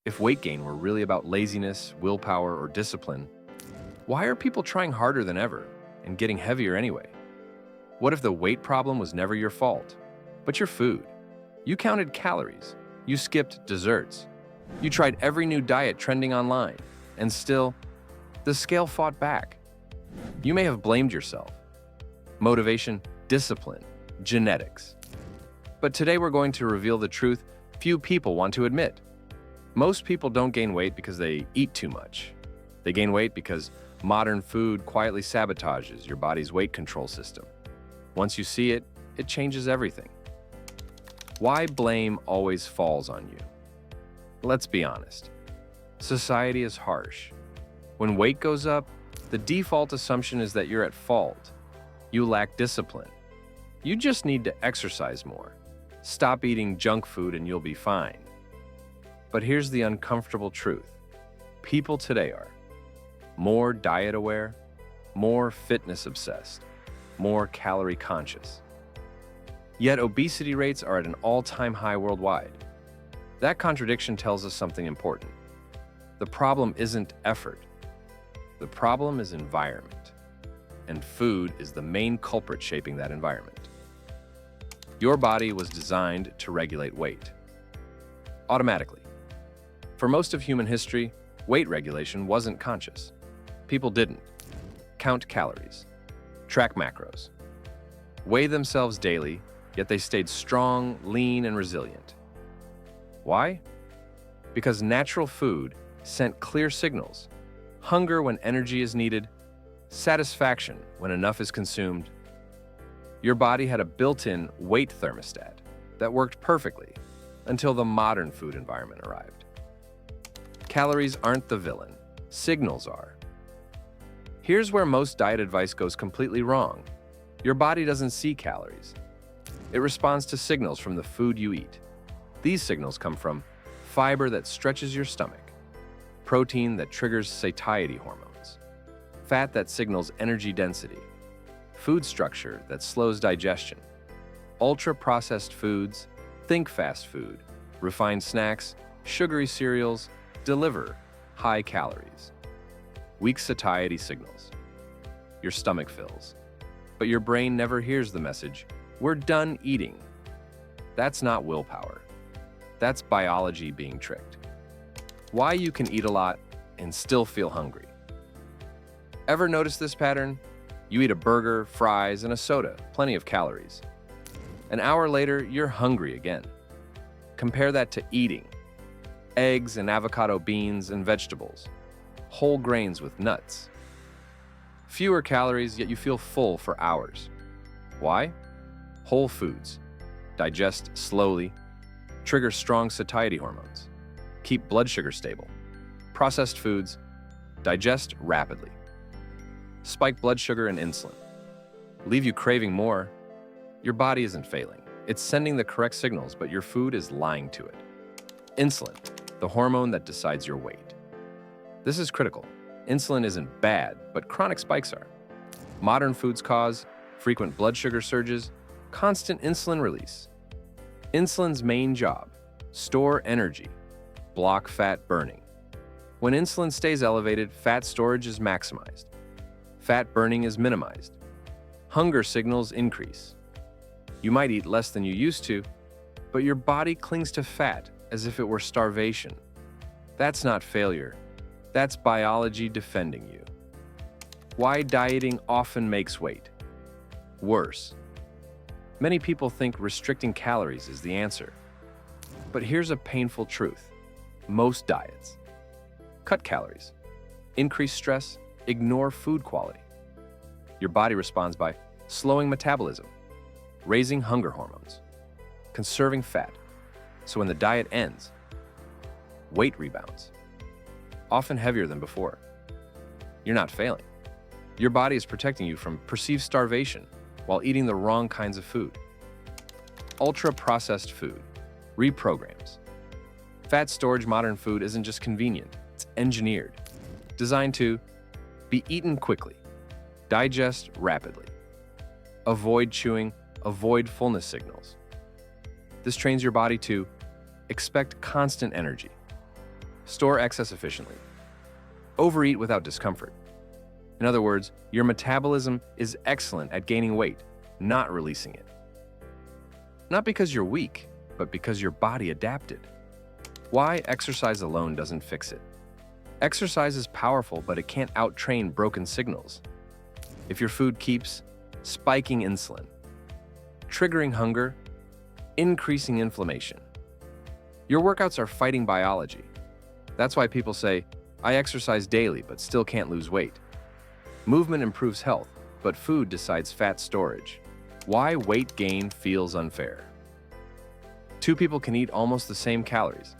If weight gain were really about laziness, willpower, or discipline, why are people trying harder than ever and getting heavier anyway? What if the weight problem was never your fault, but your food? You counted calories, you skipped desserts, you tried every new diet trending online, and still, the scale fought back. You may have blamed yourself. Motivation, discipline, genetics. But today we're going to reveal the truth few people want to admit. Most people don't gain weight because they eat too much. They gain weight because modern food quietly sabotages your body's weight control system. Once you see it, it changes everything. Why blame always falls on you? Let's be honest. Society is harsh. When weight goes up, the default assumption is that you're at fault. You lack discipline. You just need to exercise more. Stop eating junk food and you'll be fine. But here's the uncomfortable truth. People today are more diet aware, more fitness obsessed, more calorie conscious. Yet obesity rates are at an all-time high worldwide. That contradiction tells us something important. The problem isn't effort. The problem is environment. And food is the main culprit shaping that environment. Your body was designed to regulate weight automatically. For most of human history, weight regulation wasn't conscious. People didn't count calories, track macros, weigh themselves daily, yet they stayed strong, lean, and resilient. Why? Because natural food sent clear signals: hunger when energy is needed, satisfaction when enough is consumed. Your body had a built-in weight thermostat that worked perfectly until the modern food environment arrived. Calories aren't the villain, signals are. Here's where most diet advice goes completely wrong. Your body doesn't see calories. It responds to signals from the food you eat. These signals come from fiber that stretches your stomach, protein that triggers satiety hormones, fat that signals energy density, food structure that slows digestion, ultra-processed foods, think fast food, refined snacks, sugary cereals, deliver high calories. Weak satiety signals. Your stomach fills, but your brain never hears the message, "We're done eating." That's not willpower. That's biology being tricked. Why you can eat a lot and still feel hungry. Ever notice this pattern? You eat a burger, fries, and a soda, plenty of calories. An hour later, you're hungry again. Compare that to eating eggs and avocado beans and vegetables, whole grains with nuts. Fewer calories, yet you feel full for hours. Why? Whole foods digest slowly, trigger strong satiety hormones, keep blood sugar stable. Processed foods digest rapidly, spike blood sugar and insulin, leave you craving more. Your body isn't failing. It's sending the correct signals, but your food is lying to it. Insulin, the hormone that decides your weight. This is critical. Insulin isn't bad, but chronic spikes are. Modern foods cause frequent blood sugar surges, constant insulin release. Insulin's main job: store energy, block fat burning. When insulin stays elevated, fat storage is maximized. Fat burning is minimized. Hunger signals increase. You might eat less than you used to, but your body clings to fat as if it were starvation. That's not failure. That's biology defending you. Why dieting often makes weight worse. Many people think restricting calories is the answer. But here's a painful truth. Most diets cut calories, increase stress, ignore food quality. Your body responds by slowing metabolism, raising hunger hormones, conserving fat. So when the diet ends, weight rebounds, often heavier than before. You're not failing. Your body is protecting you from perceived starvation while eating the wrong kinds of food. Ultra-processed food reprograms. Fat storage modern food isn't just convenient, it's engineered, designed to be eaten quickly, digest rapidly, avoid chewing, avoid fullness signals. This trains your body to expect constant energy, Store excess efficiently. Overeat without discomfort. In other words, your metabolism is excellent at gaining weight, not releasing it. Not because you're weak, but because your body adapted. Why exercise alone doesn't fix it. Exercise is powerful, but it can't out-train broken signals. If your food keeps spiking insulin, triggering hunger, increasing inflammation, your workouts are fighting biology. That's why people say, I exercise daily but still can't lose weight. Movement improves health, but food decides fat storage. Why weight gain feels unfair. Two people can eat almost the same calories,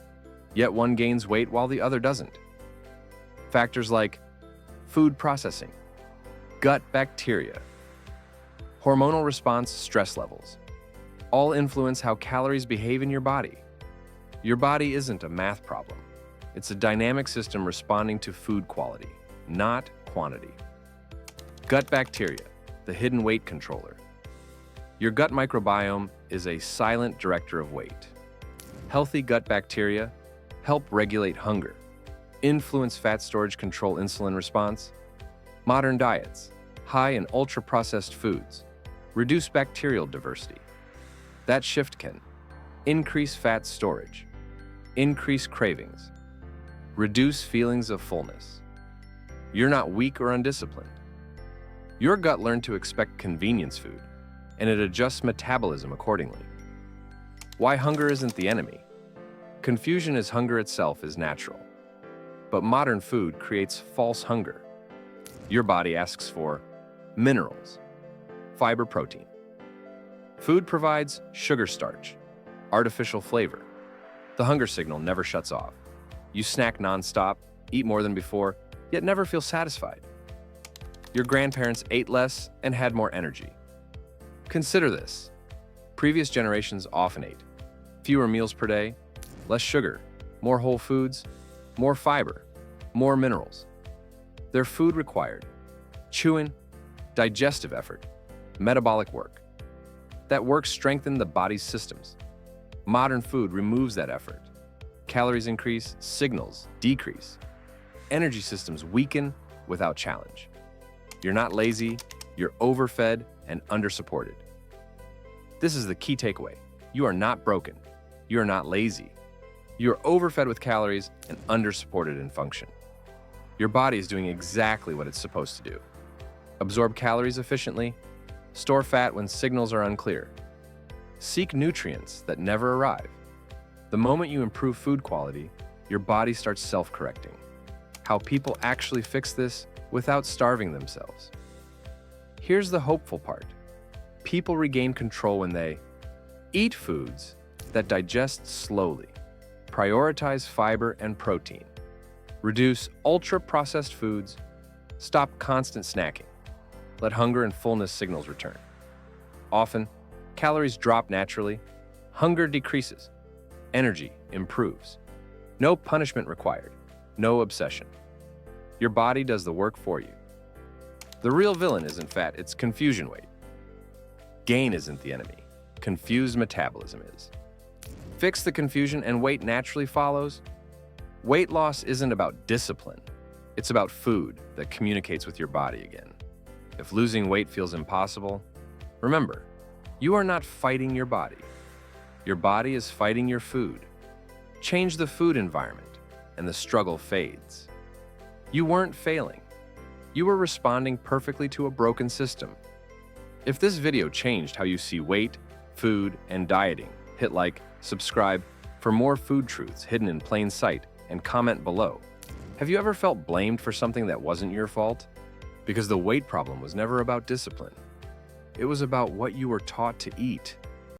yet one gains weight while the other doesn't. Factors like food processing, gut bacteria, hormonal response, stress levels, all influence how calories behave in your body. Your body isn't a math problem. It's a dynamic system responding to food quality, not quantity. Gut bacteria, the hidden weight controller. Your gut microbiome is a silent director of weight. Healthy gut bacteria help regulate hunger, influence fat storage, control insulin response. Modern diets, high in ultra-processed foods, reduce bacterial diversity. That shift can increase fat storage, increase cravings, reduce feelings of fullness. You're not weak or undisciplined. Your gut learned to expect convenience food, and it adjusts metabolism accordingly. Why hunger isn't the enemy. Confusion as hunger itself is natural. But modern food creates false hunger. Your body asks for minerals, fiber, protein. Food provides sugar, starch, artificial flavor. The hunger signal never shuts off. You snack nonstop, eat more than before, yet never feel satisfied. Your grandparents ate less and had more energy. Consider this. Previous generations often ate fewer meals per day, less sugar, more whole foods, more fiber, more minerals. Their food required chewing, digestive effort, metabolic work. That work strengthened the body's systems. Modern food removes that effort. Calories increase, signals decrease. Energy systems weaken without challenge. You're not lazy, you're overfed and undersupported. This is the key takeaway. You are not broken. You are not lazy. You are overfed with calories and undersupported in function. Your body is doing exactly what it's supposed to do. Absorb calories efficiently, store fat when signals are unclear. Seek nutrients that never arrive. The moment you improve food quality, your body starts self-correcting. How people actually fix this without starving themselves. Here's the hopeful part. People regain control when they eat foods that digest slowly, prioritize fiber and protein, reduce ultra-processed foods, stop constant snacking, let hunger and fullness signals return. Often, calories drop naturally, hunger decreases, energy improves. No punishment required, no obsession. Your body does the work for you. The real villain isn't fat, it's confusion weight. Gain isn't the enemy, confused metabolism is. Fix the confusion and weight naturally follows. Weight loss isn't about discipline, it's about food that communicates with your body again. If losing weight feels impossible, remember, you are not fighting your body. Your body is fighting your food. Change the food environment, and the struggle fades. You weren't failing. You were responding perfectly to a broken system. If this video changed how you see weight, food, and dieting, hit like, subscribe for more food truths hidden in plain sight, and comment below. Have you ever felt blamed for something that wasn't your fault? Because the weight problem was never about discipline. It was about what you were taught to eat.